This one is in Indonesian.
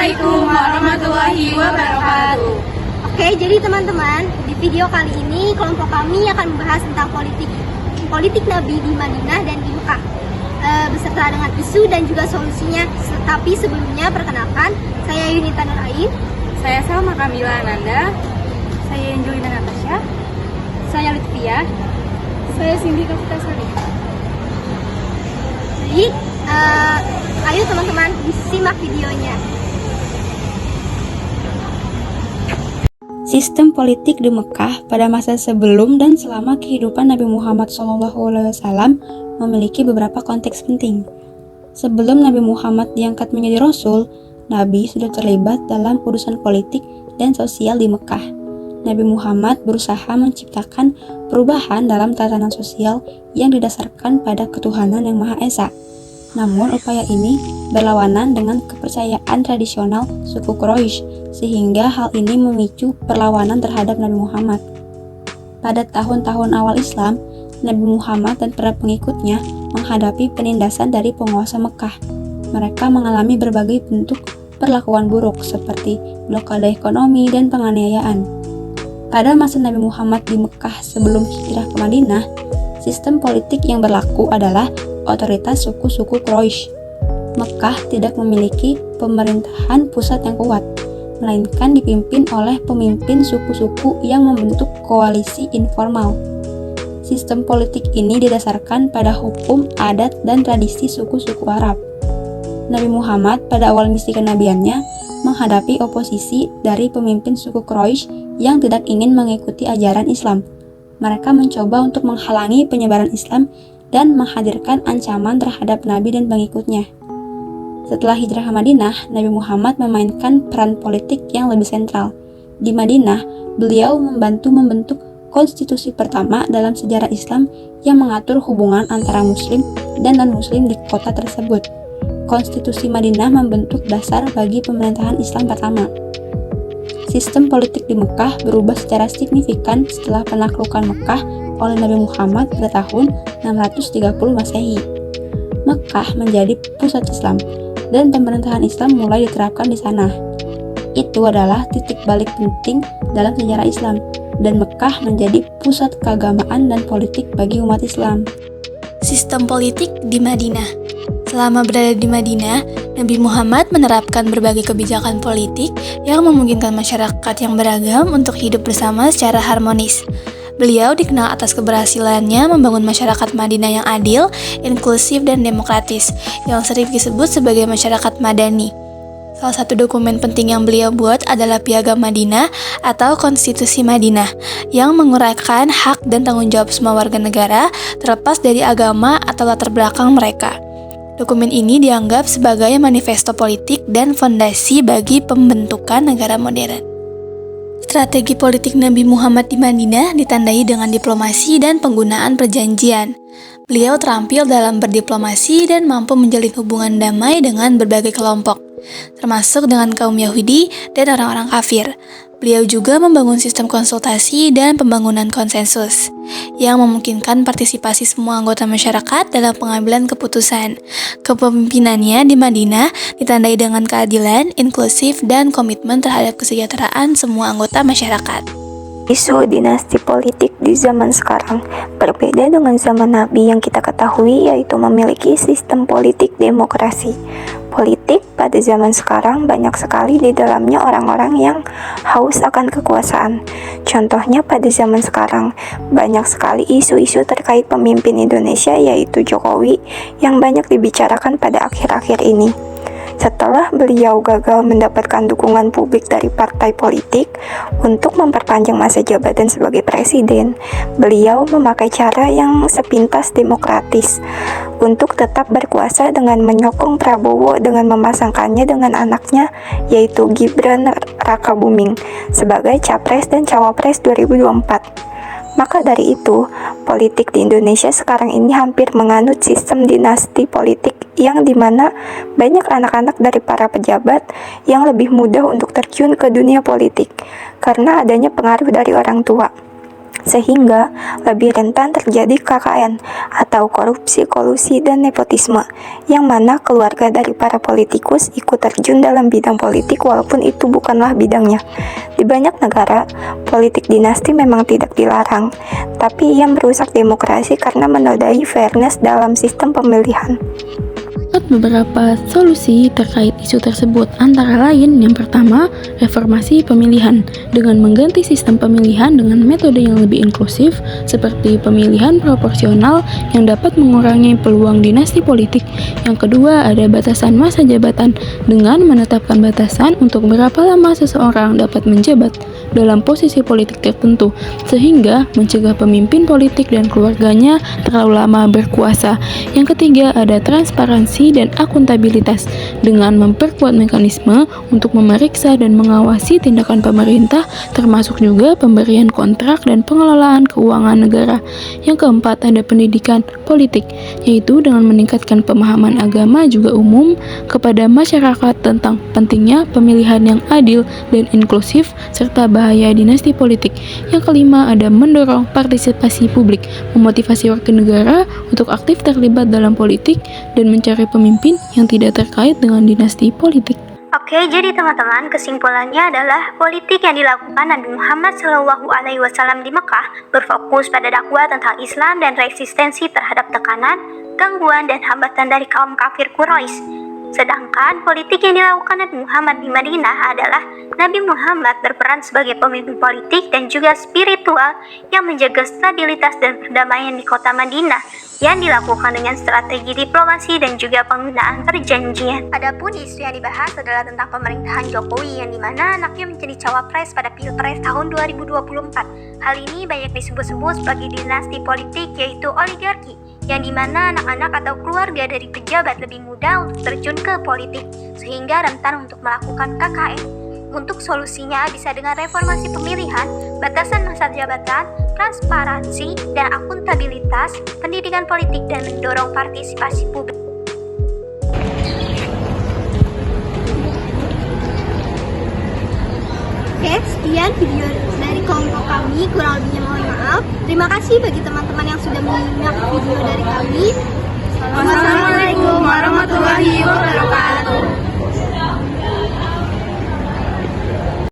Assalamualaikum warahmatullahi wabarakatuh. Oke, jadi teman-teman, di video kali ini kelompok kami akan membahas tentang politik Nabi di Madinah dan di Mekah, beserta dengan isu dan juga solusinya. Tapi sebelumnya, perkenalkan, saya Yunita Nurain. Saya Salma Kamila Ananda. Saya Angelina Natasha. Saya Lutfia. Saya Cindy Kaputasari. Jadi, ayo teman-teman disimak videonya. Sistem politik di Mekah pada masa sebelum dan selama kehidupan Nabi Muhammad SAW memiliki beberapa konteks penting. Sebelum Nabi Muhammad diangkat menjadi Rasul, Nabi sudah terlibat dalam urusan politik dan sosial di Mekah. Nabi Muhammad berusaha menciptakan perubahan dalam tatanan sosial yang didasarkan pada ketuhanan yang Maha Esa. Namun upaya ini berlawanan dengan kepercayaan tradisional suku Quraisy, sehingga hal ini memicu perlawanan terhadap Nabi Muhammad. Pada tahun-tahun awal Islam, Nabi Muhammad dan para pengikutnya menghadapi penindasan dari penguasa Mekah. Mereka mengalami berbagai bentuk perlakuan buruk seperti blokade ekonomi dan penganiayaan. Pada masa Nabi Muhammad di Mekah sebelum hijrah ke Madinah, sistem politik yang berlaku adalah otoritas suku-suku Quraisy. Mekah tidak memiliki pemerintahan pusat yang kuat, melainkan dipimpin oleh pemimpin suku-suku yang membentuk koalisi informal. Sistem politik ini didasarkan pada hukum, adat, dan tradisi suku-suku Arab. Nabi Muhammad pada awal misi kenabiannya menghadapi oposisi dari pemimpin suku Quraisy yang tidak ingin mengikuti ajaran Islam. Mereka mencoba untuk menghalangi penyebaran Islam dan menghadirkan ancaman terhadap Nabi dan pengikutnya. Setelah hijrah ke Madinah, Nabi Muhammad memainkan peran politik yang lebih sentral. Di Madinah, beliau membantu membentuk konstitusi pertama dalam sejarah Islam yang mengatur hubungan antara Muslim dan non-Muslim di kota tersebut. Konstitusi Madinah membentuk dasar bagi pemerintahan Islam pertama. Sistem politik di Mekah berubah secara signifikan setelah penaklukan Mekah oleh Nabi Muhammad pada tahun 630 Masehi. Mekah menjadi pusat Islam dan pemerintahan Islam mulai diterapkan di sana. Itu adalah titik balik penting dalam sejarah Islam, dan Mekah menjadi pusat keagamaan dan politik bagi umat Islam. Sistem politik di Madinah. Selama berada di Madinah, Nabi Muhammad menerapkan berbagai kebijakan politik yang memungkinkan masyarakat yang beragam untuk hidup bersama secara harmonis. Beliau dikenal atas keberhasilannya membangun masyarakat Madinah yang adil, inklusif, dan demokratis, yang sering disebut sebagai masyarakat Madani. Salah satu dokumen penting yang beliau buat adalah Piagam Madinah atau Konstitusi Madinah, yang menguraikan hak dan tanggung jawab semua warga negara terlepas dari agama atau latar belakang mereka. Dokumen ini dianggap sebagai manifesto politik dan fondasi bagi pembentukan negara modern. Strategi politik Nabi Muhammad di Madinah ditandai dengan diplomasi dan penggunaan perjanjian. Beliau terampil dalam berdiplomasi dan mampu menjalin hubungan damai dengan berbagai kelompok, termasuk dengan kaum Yahudi dan orang-orang kafir. Beliau juga membangun sistem konsultasi dan pembangunan konsensus yang memungkinkan partisipasi semua anggota masyarakat dalam pengambilan keputusan. Kepemimpinannya di Madinah ditandai dengan keadilan, inklusif, dan komitmen terhadap kesejahteraan semua anggota masyarakat. Isu dinasti politik di zaman sekarang berbeda dengan zaman Nabi yang kita ketahui, yaitu memiliki sistem politik demokrasi. Politik pada zaman sekarang banyak sekali di dalamnya orang-orang yang haus akan kekuasaan. Contohnya pada zaman sekarang banyak sekali isu-isu terkait pemimpin Indonesia, yaitu Jokowi, yang banyak dibicarakan pada akhir-akhir ini. Setelah beliau gagal mendapatkan dukungan publik dari partai politik untuk memperpanjang masa jabatan sebagai presiden, beliau memakai cara yang sepintas demokratis untuk tetap berkuasa dengan menyokong Prabowo dengan memasangkannya dengan anaknya, yaitu Gibran Rakabuming, sebagai Capres dan Cawapres 2024. Maka dari itu, politik di Indonesia sekarang ini hampir menganut sistem dinasti politik yang dimana banyak anak-anak dari para pejabat yang lebih mudah untuk terjun ke dunia politik karena adanya pengaruh dari orang tua. sehingga lebih rentan terjadi KKN atau korupsi, kolusi, dan nepotisme, yang mana keluarga dari para politikus ikut terjun dalam bidang politik walaupun itu bukanlah bidangnya. Di banyak negara, politik dinasti memang tidak dilarang, tapi ia merusak demokrasi karena menodai fairness dalam sistem pemilihan. Beberapa solusi terkait isu tersebut antara lain yang pertama, reformasi pemilihan dengan mengganti sistem pemilihan dengan metode yang lebih inklusif seperti pemilihan proporsional yang dapat mengurangi peluang dinasti politik. Yang kedua, ada batasan masa jabatan dengan menetapkan batasan untuk berapa lama seseorang dapat menjabat dalam posisi politik tertentu sehingga mencegah pemimpin politik dan keluarganya terlalu lama berkuasa. Yang ketiga, ada transparansi dan akuntabilitas dengan memperkuat mekanisme untuk memeriksa dan mengawasi tindakan pemerintah termasuk juga pemberian kontrak dan pengelolaan keuangan negara. Yang keempat, ada pendidikan politik yaitu dengan meningkatkan pemahaman agama juga umum kepada masyarakat tentang pentingnya pemilihan yang adil dan inklusif serta bahaya dinasti politik. Yang kelima, ada mendorong partisipasi publik, memotivasi warga negara untuk aktif terlibat dalam politik dan mencari pemimpin yang tidak terkait dengan dinasti politik. Oke, jadi teman-teman, kesimpulannya adalah politik yang dilakukan Nabi Muhammad SAW di Mekah berfokus pada dakwah tentang Islam dan resistensi terhadap tekanan, gangguan, dan hambatan dari kaum kafir Quraisy. Sedangkan politik yang dilakukan Nabi Muhammad di Madinah adalah Nabi Muhammad berperan sebagai pemimpin politik dan juga spiritual yang menjaga stabilitas dan perdamaian di kota Madinah yang dilakukan dengan strategi diplomasi dan juga penggunaan perjanjian. Adapun isu yang dibahas adalah tentang pemerintahan Jokowi yang dimana anaknya menjadi cawapres pada Pilpres tahun 2024. Hal ini banyak disebut-sebut sebagai dinasti politik yaitu oligarki, yang dimana anak-anak atau keluarga dari pejabat lebih mudah untuk terjun ke politik sehingga rentan untuk melakukan KKN. Untuk solusinya bisa dengan reformasi pemilihan, batasan masa jabatan, transparansi dan akuntabilitas, pendidikan politik, dan mendorong partisipasi publik. Oke, sekian video dari kelompok kami, kurang lebihnya mohon maaf. Terima kasih bagi teman-teman yang sudah menyimak video dari kami. Wassalamualaikum warahmatullahi wabarakatuh.